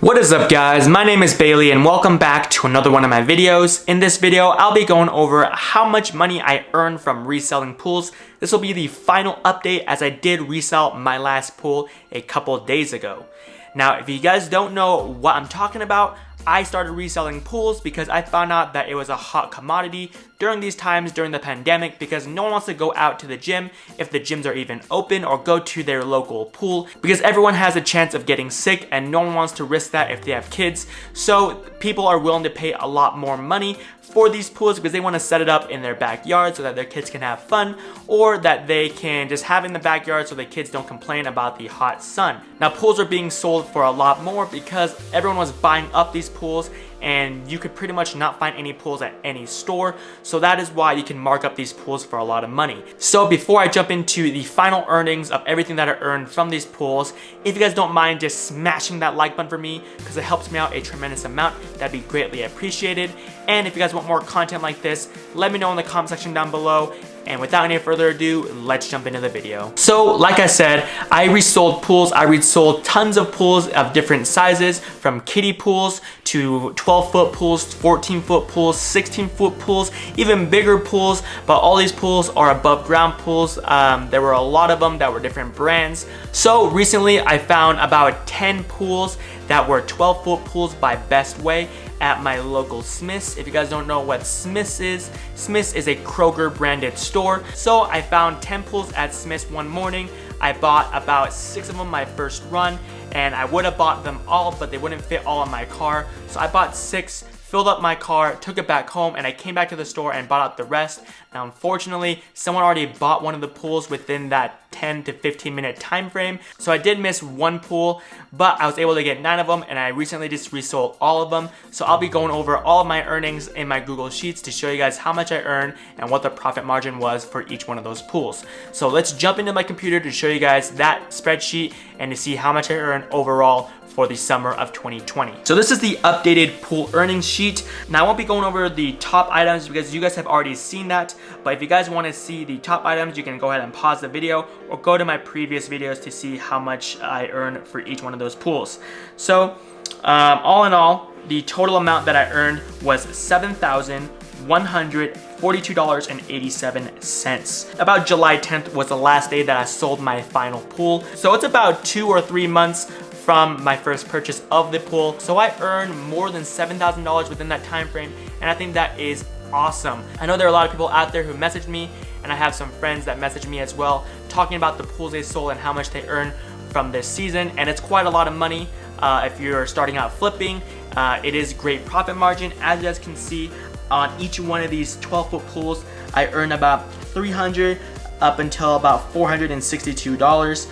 What is up guys, my name is Bailey and welcome back to another one of my videos. In this video, I'll be going over how much money I earned from reselling pools. This will be the final update as I did resell my last pool a couple days ago. Now, if you guys don't know what I'm talking about, I started reselling pools because I found out that it was a hot commodity during these times during the pandemic because no one wants to go out to the gym if the gyms are even open or go to their local pool because everyone has a chance of getting sick and no one wants to risk that if they have kids. So people are willing to pay a lot more money for these pools because they want to set it up in their backyard so that their kids can have fun, or that they can just have in the backyard so the kids don't complain about the hot sun. Now pools are being sold for a lot more because everyone was buying up these pools and you could pretty much not find any pools at any store, so that is why you can mark up these pools for a lot of money. So before I jump into the final earnings of everything that I earned from these pools, if you guys don't mind just smashing that like button for me because it helps me out a tremendous amount, that'd be greatly appreciated. And if you guys want more content like this, let me know in the comment section down below. And without any further ado, let's jump into the video. So like I said, I resold pools. I resold tons of pools of different sizes, from kiddie pools to 12-foot pools, 14-foot pools, 16-foot pools, even bigger pools, but all these pools are above ground pools. There were a lot of them that were different brands. So recently I found about 10 pools that were 12-foot pools by Best Way at my local Smith's. If you guys don't know what Smith's is a Kroger branded store. So I found 10 pools at Smith's one morning. I bought about 6 of them my first run, and I would have bought them all, but they wouldn't fit all in my car. So I bought 6, filled up my car, took it back home, and I came back to the store and bought out the rest. Now unfortunately, someone already bought one of the pools within that 10 to 15 minute time frame. So I did miss one pool, but I was able to get 9 of them, and I recently just resold all of them. So I'll be going over all of my earnings in my Google Sheets to show you guys how much I earned and what the profit margin was for each one of those pools. So let's jump into my computer to show you guys that spreadsheet and to see how much I earned overall for the summer of 2020. So this is the updated pool earnings sheet. Now I won't be going over the top items because you guys have already seen that, but if you guys want to see the top items, you can go ahead and pause the video or go to my previous videos to see how much I earned for each one of those pools. So all in all, the total amount that I earned was $7,142.87. About July 10th was the last day that I sold my final pool. So it's about 2 or 3 months from my first purchase of the pool. So I earned more than $7,000 within that time frame, and I think that is awesome. I know there are a lot of people out there who messaged me, and I have some friends that messaged me as well, talking about the pools they sold and how much they earned from this season, and it's quite a lot of money. If you're starting out flipping, it is great profit margin. As you guys can see, on each one of these 12-foot pools, I earned about $300 up until about $462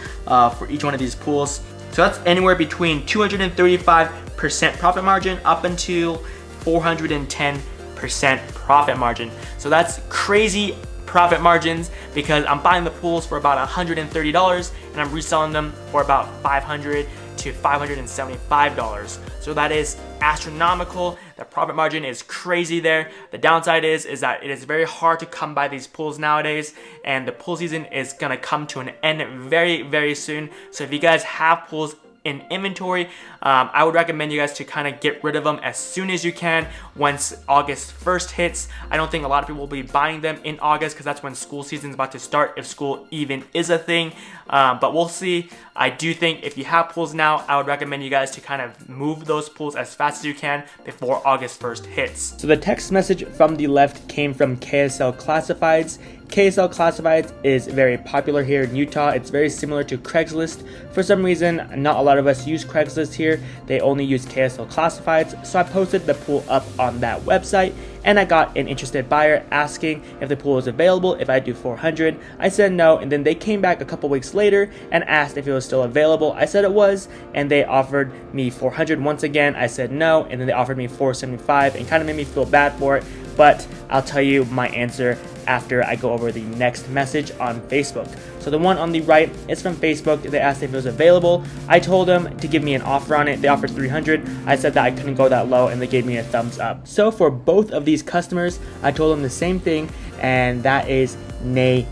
for each one of these pools. So that's anywhere between 235% profit margin up until 410% profit margin. So that's crazy profit margins because I'm buying the pools for about $130 and I'm reselling them for about $500 to $575. So that is astronomical. The profit margin is crazy there. The downside is that it is very hard to come by these pools nowadays, and the pool season is gonna come to an end very, very soon. So if you guys have pools in inventory, I would recommend you guys to kind of get rid of them as soon as you can once August 1st hits. I don't think a lot of people will be buying them in August because that's when school season is about to start, if school even is a thing, but we'll see. I do think if you have pools now, I would recommend you guys to kind of move those pools as fast as you can before August 1st hits. So the text message from the left came from KSL Classifieds. KSL Classifieds is very popular here in Utah. It's very similar to Craigslist. For some reason, not a lot of us use Craigslist here. They only use KSL Classifieds. So I posted the pool up on that website, and I got an interested buyer asking if the pool was available, if I do 400. I said no, and then they came back a couple weeks later and asked if it was still available. I said it was, and they offered me 400 once again. I said no, and then they offered me 475 and kind of made me feel bad for it, but I'll tell you my answer after I go over the next message on Facebook. So the one on the right is from Facebook. They asked if it was available. I told them to give me an offer on it. They offered 300. I said that I couldn't go that low, and they gave me a thumbs up. So for both of these customers, I told them the same thing, and that is nay.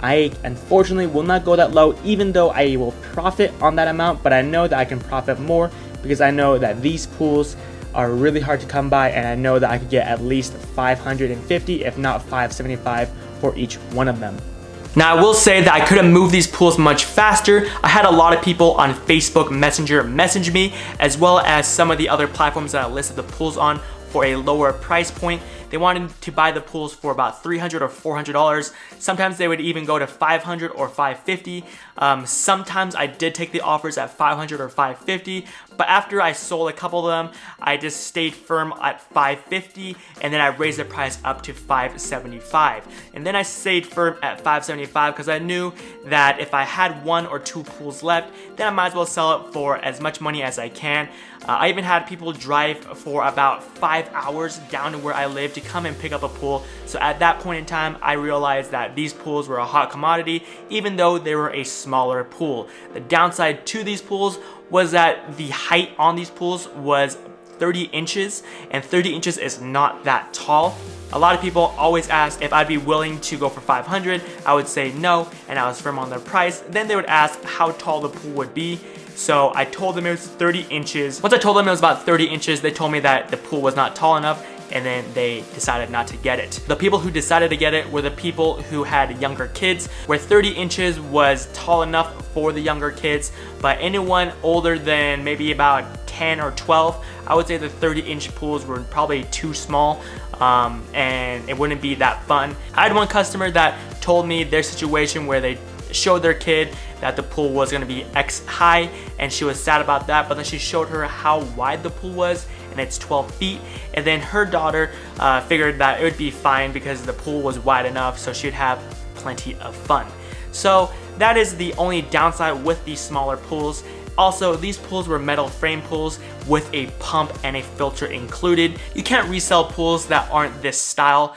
I unfortunately will not go that low, even though I will profit on that amount, but I know that I can profit more because I know that these pools are really hard to come by, and I know that I could get at least 550, if not 575 for each one of them. Now I will say that I couldn't move these pools much faster. I had a lot of people on Facebook Messenger message me, as well as some of the other platforms that I listed the pools on for a lower price point. They wanted to buy the pools for about $300 or $400. Sometimes they would even go to $500 or $550. Sometimes I did take the offers at $500 or $550, but after I sold a couple of them, I just stayed firm at $550, and then I raised the price up to $575. And then I stayed firm at $575 because I knew that if I had 1 or 2 pools left, then I might as well sell it for as much money as I can. I even had people drive for about 5 hours down to where I live to come and pick up a pool. So at that point in time, I realized that these pools were a hot commodity, even though they were a smaller pool. The downside to these pools was that the height on these pools was 30 inches, and 30 inches is not that tall. A lot of people always ask if I'd be willing to go for 500. I would say no, and I was firm on their price. Then they would ask how tall the pool would be. So I told them it was 30 inches. Once I told them it was about 30 inches, they told me that the pool was not tall enough, and then they decided not to get it. The people who decided to get it were the people who had younger kids, where 30 inches was tall enough for the younger kids, but anyone older than maybe about 10 or 12, I would say the 30-inch pools were probably too small, and it wouldn't be that fun. I had one customer that told me their situation where they showed their kid that the pool was going to be X high, and she was sad about that, but then she showed her how wide the pool was, and it's 12 feet, and then her daughter figured that it would be fine because the pool was wide enough, so she'd have plenty of fun. So that is the only downside with these smaller pools. Also, these pools were metal frame pools with a pump and a filter included. You can't resell pools that aren't this style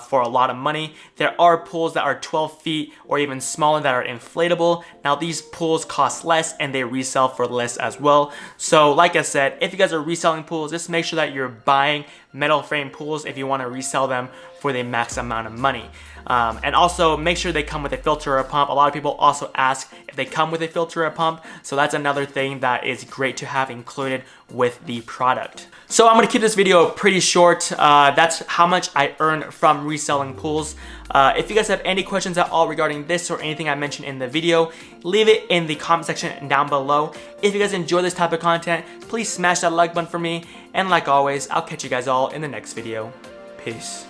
for a lot of money. There are pools that are 12 feet or even smaller that are inflatable. Now these pools cost less and they resell for less as well. So like I said, if you guys are reselling pools, just make sure that you're buying metal frame pools if you want to resell them for the max amount of money. And also make sure they come with a filter or a pump. A lot of people also ask if they come with a filter or a pump, so that's another thing that is great to have included with the product. So I'm gonna keep this video pretty short. That's how much I earn from reselling pools. If you guys have any questions at all regarding this or anything I mentioned in the video, leave it in the comment section down below. If you guys enjoy this type of content, please smash that like button for me. And like always, I'll catch you guys all in the next video. Peace.